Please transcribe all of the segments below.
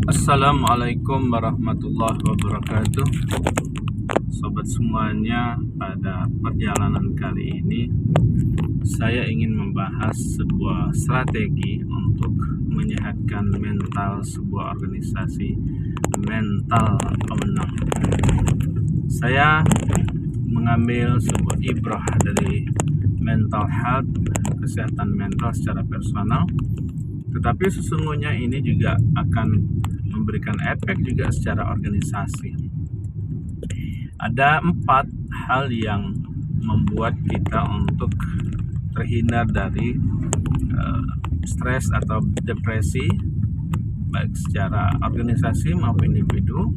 Assalamualaikum warahmatullahi wabarakatuh. Sobat semuanya, pada perjalanan kali ini saya ingin membahas sebuah strategi untuk menyehatkan mental sebuah organisasi, mental pemenang. Saya mengambil sebuah ibrah dari mental health, kesehatan mental secara personal, tetapi sesungguhnya ini juga akan memberikan efek juga secara organisasi. Ada 4 hal yang membuat kita untuk terhindar dari stres atau depresi, baik secara organisasi maupun individu,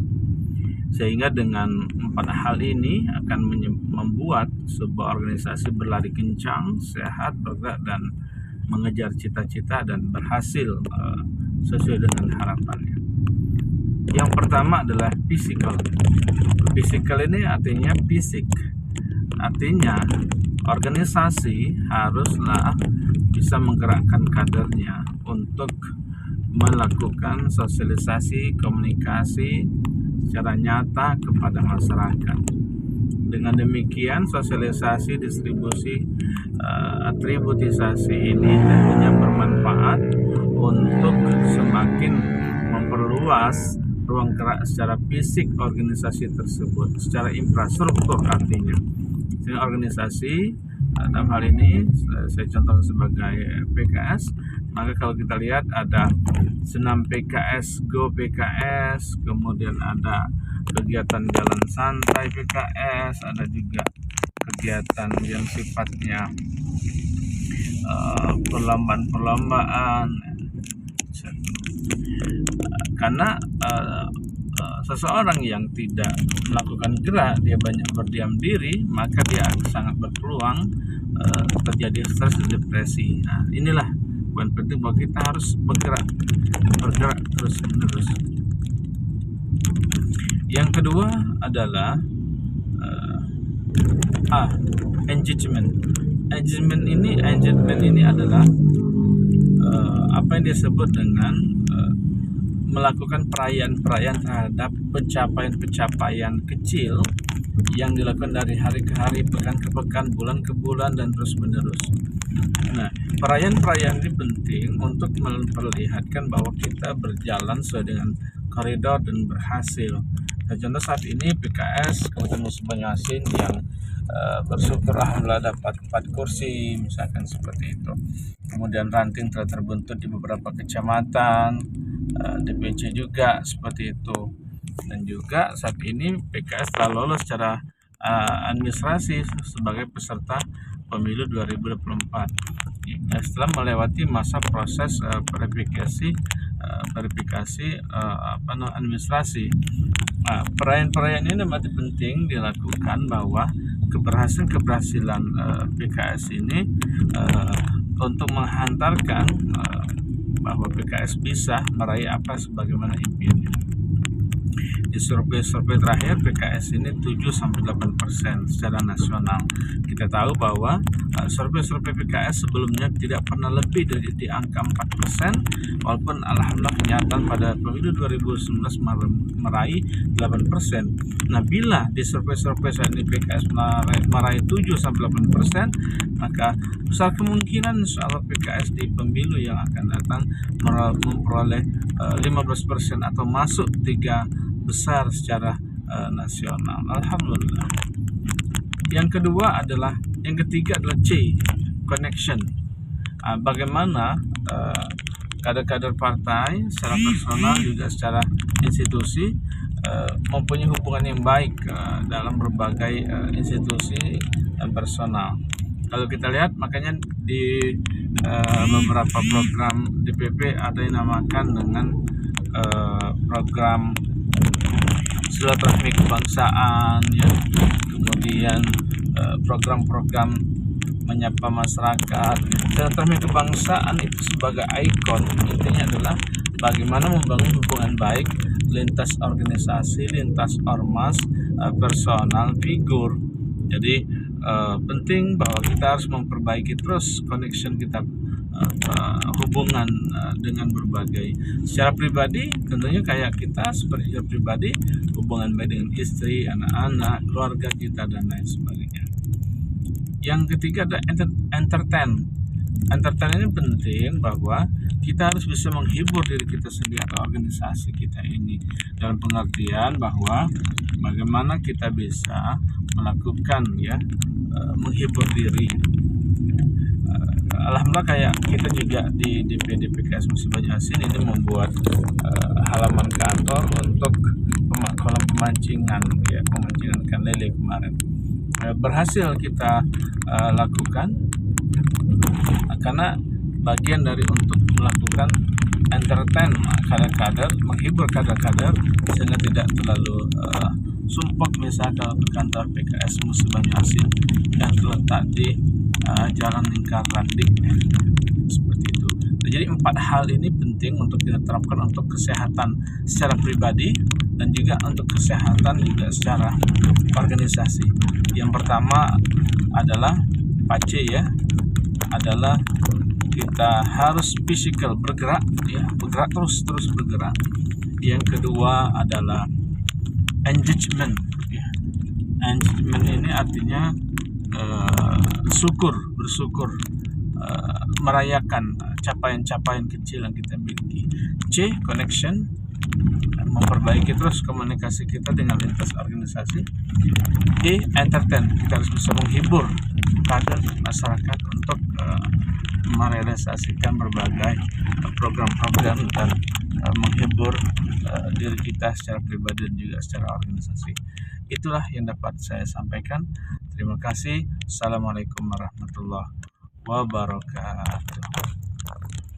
sehingga dengan 4 hal ini akan membuat sebuah organisasi berlari kencang, sehat, bergerak, dan mengejar cita-cita dan berhasil sesuai dengan harapannya. Yang pertama adalah physical. Physical ini artinya fisik. Artinya organisasi haruslah bisa menggerakkan kadernya untuk melakukan sosialisasi, komunikasi secara nyata kepada masyarakat. Dengan demikian, sosialisasi, distribusi, atributisasi ini tentunya bermanfaat untuk semakin memperluas ruang gerak secara fisik organisasi tersebut, secara infrastruktur artinya. Sehingga organisasi dalam hal ini saya contoh sebagai PKS, maka kalau kita lihat ada senam PKS, Go PKS, kemudian ada kegiatan jalan santai PKS, ada juga kegiatan yang sifatnya perlombaan-perlombaan, karena seseorang yang tidak melakukan gerak, dia banyak berdiam diri, maka dia sangat berpeluang terjadi stres dan depresi. Nah, inilah poin penting bahwa kita harus bergerak terus menerus. Yang kedua adalah engagement. Engagement ini adalah apa yang disebut dengan melakukan perayaan-perayaan terhadap pencapaian-pencapaian kecil yang dilakukan dari hari ke hari, pekan ke pekan, bulan ke bulan, dan terus menerus. Nah, perayaan-perayaan ini penting untuk memperlihatkan bahwa kita berjalan sesuai dengan koridor dan berhasil. Nah, contoh saat ini PKS Kabupaten Musi Banyu yang bersyukur alhamdulillah dapat 4 kursi, misalkan seperti itu. Kemudian ranting telah terbentuk di beberapa kecamatan, DPC juga seperti itu. Dan juga saat ini PKS telah lolos secara administrasi sebagai peserta pemilu 2024 setelah melewati masa proses verifikasi administrasi. Perayaan-perayaan ini masih penting dilakukan bahwa keberhasilan PKS ini untuk menghantarkan bahwa PKS bisa meraih apa sebagaimana impiannya. Di survei terakhir PKS ini 7-8% secara nasional. Kita tahu bahwa survei PKS sebelumnya tidak pernah lebih dari di angka 4%, walaupun alhamdulillah kenyataan pada pemilu 2019 meraih 8%. Nah, bila di survei saat ini PKS meraih 7-8%, maka besar kemungkinan insyaallah PKS di pemilu yang akan datang memperoleh 15% atau masuk 3 besar secara nasional. Alhamdulillah. Yang ketiga adalah C, connection. Bagaimana kader-kader partai secara personal juga secara institusi mempunyai hubungan yang baik dalam berbagai institusi dan personal. Kalau kita lihat, makanya di beberapa program DPP ada yang namakan dengan program silaturahmi kebangsaan, ya. Kemudian program-program menyapa masyarakat. Silaturahmi kebangsaan itu sebagai ikon, intinya adalah bagaimana membangun hubungan baik lintas organisasi, lintas ormas, personal, figur. Jadi penting bahwa kita harus memperbaiki terus connection kita hubungan dengan berbagai. Secara pribadi tentunya kayak kita seperti secara pribadi, hubungan baik dengan istri, anak-anak, keluarga kita dan lain sebagainya. Yang ketiga ada entertain. Entertain ini penting bahwa kita harus bisa menghibur diri kita sendiri atau organisasi kita ini, dalam pengertian bahwa bagaimana kita bisa melakukan menghibur diri. Alhamdulillah kayak kita juga di DPD PKS Musi Banyu-Asin ini membuat halaman kantor untuk kolam pemancingan ikan lele kemarin. Berhasil kita lakukan karena bagian dari untuk melakukan entertain kader-kader, menghibur kader-kader sehingga tidak terlalu sumpek misalkan ke kantor PKS Musi Banyu-Asin yang terletak di Jalan Lingkar Randik seperti itu. Nah, jadi 4 hal ini penting untuk kita terapkan untuk kesehatan secara pribadi dan juga untuk kesehatan juga secara organisasi. Yang pertama adalah PACE adalah kita harus physical, bergerak terus bergerak. Yang kedua adalah engagement. Engagement ini artinya bersyukur, merayakan capaian-capaian kecil yang kita miliki. C, connection, memperbaiki terus komunikasi kita dengan lintas organisasi. E, entertain, kita harus bisa menghibur kader masyarakat untuk merealisasikan berbagai program-program dan menghibur diri kita secara pribadi dan juga secara organisasi. Itulah yang dapat saya sampaikan. Terima kasih. Assalamualaikum warahmatullahi wabarakatuh.